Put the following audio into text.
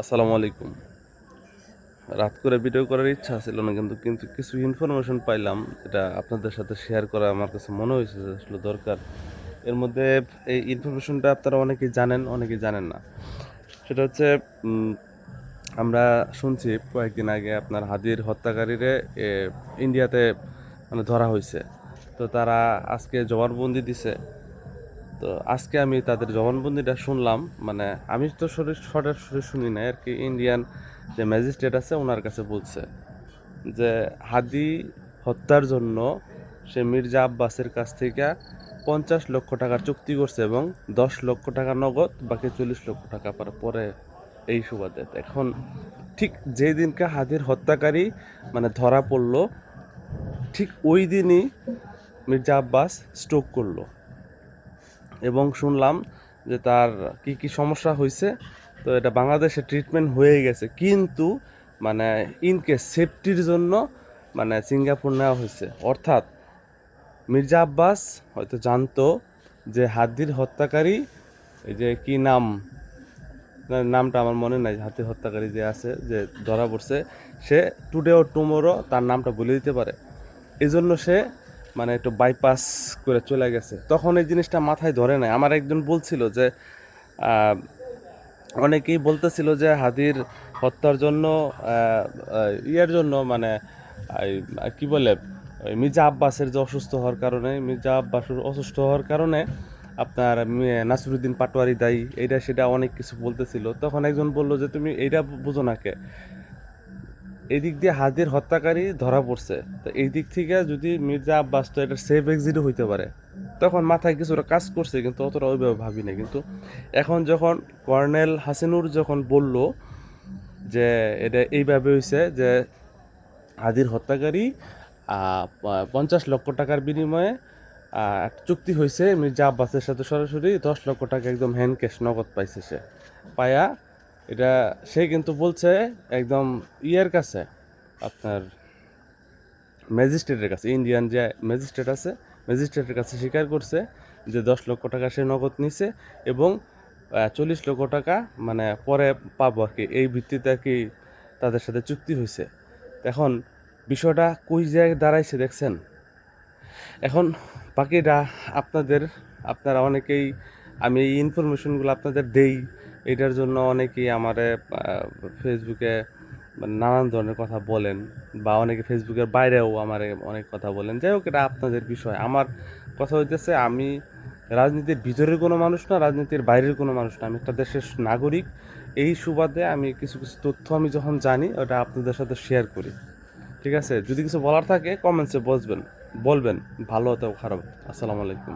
আসসালামু আলাইকুম। রাত করে ভিডিও করার ইচ্ছা ছিল না, কিন্তু কিন্তু কিছু ইনফরমেশন পাইলাম, এটা আপনাদের সাথে শেয়ার করা আমার কাছে মনে হয়েছে যে আসলে দরকার। এর মধ্যে এই ইনফরমেশনটা আপনারা অনেকেই জানেন, অনেকেই জানেন না। সেটা হচ্ছে উম, আমরা শুনছি কয়েকদিন আগে আপনার হাদির হত্যাকারীরে এ, ইন্ডিয়াতে মানে ধরা হয়েছে। তো তারা আজকে জবানবন্দি দিছে। তো আজকে আমি তাদের জবানবন্দিটা শুনলাম। মানে আমি তো সরাসরি শুনি না আর কি, ইন্ডিয়ান যে ম্যাজিস্ট্রেট আছে ওনার কাছে বলছে যে হাদি হত্যার জন্য সে মির্জা আব্বাসের কাছ থেকে 50 লক্ষ টাকার চুক্তি করছে এবং 10 লক্ষ টাকা নগদ, বাকি 40 লক্ষ টাকা পরে এই সুবাদে। এখন ঠিক যেই দিনকে হাদির হত্যাকারী মানে ধরা পড়লো, ঠিক ওই দিনই মির্জা আব্বাস স্ট্রোক করলো এবং শুনলাম যে তার কি কি সমস্যা হয়েছে। তো এটা বাংলাদেশে ট্রিটমেন্ট হয়ে গেছে, কিন্তু মানে ইনকেস সেফটির জন্য মানে সিঙ্গাপুর নেওয়া হয়েছে। অর্থাৎ মির্জা আব্বাস হয়তো জানতো যে হাদির হত্যাকারী, এই যে কি নাম, নামটা আমার মনে নাই, হাতির হত্যাকারী যে আছে যে ধরা পড়ছে, সে টুডে ও টুমোরো তার নামটা বলে দিতে পারে। এই জন্য সে মানে একটু বাইপাস করে চলে গেছে। তখন এই জিনিসটা মাথায় ধরে নাই। আমার একজন বলছিল যে আহ, অনেকেই বলতেছিল যে হাদির হত্যার জন্য ইয়ের জন্য মানে কি বলে, ওই মির্জা আব্বাসের যে অসুস্থ হওয়ার কারণে, মির্জা আব্বাস অসুস্থ হওয়ার কারণে আপনার নাসিরুদ্দিন পাটোয়ারি দায়ী, এইটা সেটা অনেক কিছু বলতেছিল। তখন একজন বলল যে তুমি এইটা বুঝো না কে, এদিক দিয়ে হাদির হত্যাকারী ধরা পড়ছে, তো এই দিক থেকে যদি মির্জা আব্বাস, তো এটা সেফ এক্সিটও হইতে পারে। তখন মাথায় কিছুটা কাজ করছে, কিন্তু অতটা ওইভাবে ভাবি না। কিন্তু এখন যখন কর্নেল হাসিনুর যখন বলল যে এটা এইভাবে হয়েছে যে হাদির হত্যাকারী 50 লক্ষ টাকার বিনিময়ে একটা চুক্তি হয়েছে মির্জা আব্বাসের সাথে, সরাসরি 10 লক্ষ টাকা একদম হ্যান্ড ক্যাশ নগদ পাইছে সে। পায়া এটা সে কিন্তু বলছে একদম ইয়ের কাছে, আপনার ম্যাজিস্ট্রেটের কাছে, ইন্ডিয়ান যে ম্যাজিস্ট্রেট আছে, ম্যাজিস্ট্রেটের কাছে স্বীকার করছে যে 10 লক্ষ টাকা সে নগদ নিছে এবং 40 লক্ষ টাকা মানে পরে পাবো আর কি, এই ভিত্তিতে আর কি তাদের সাথে চুক্তি হয়েছে। এখন বিষয়টা কই জায়গায় দাঁড়াইছে দেখছেন। এখন বাকিটা আপনাদের, আপনারা অনেকেই, আমি এই ইনফরমেশনগুলো আপনাদের দেই, এটার জন্য অনেকেই আমারে ফেসবুকে মানে নানান ধরনের কথা বলেন, বা অনেকে ফেসবুকের বাইরেও আমারে অনেক কথা বলেন। যাই হোক, এটা আপনাদের বিষয়। আমার কথা হইতেছে, আমি রাজনীতির ভিতরের কোনো মানুষ না, রাজনীতির বাইরের কোনো মানুষ না, আমি একটা দেশের নাগরিক। এই সুবাদে আমি কিছু কিছু তথ্য আমি যখন জানি, ওটা আপনাদের সাথে শেয়ার করি। ঠিক আছে, যদি কিছু বলার থাকে কমেন্টসে বলবেন, ভালো হতে খারাপ। আসসালামু আলাইকুম।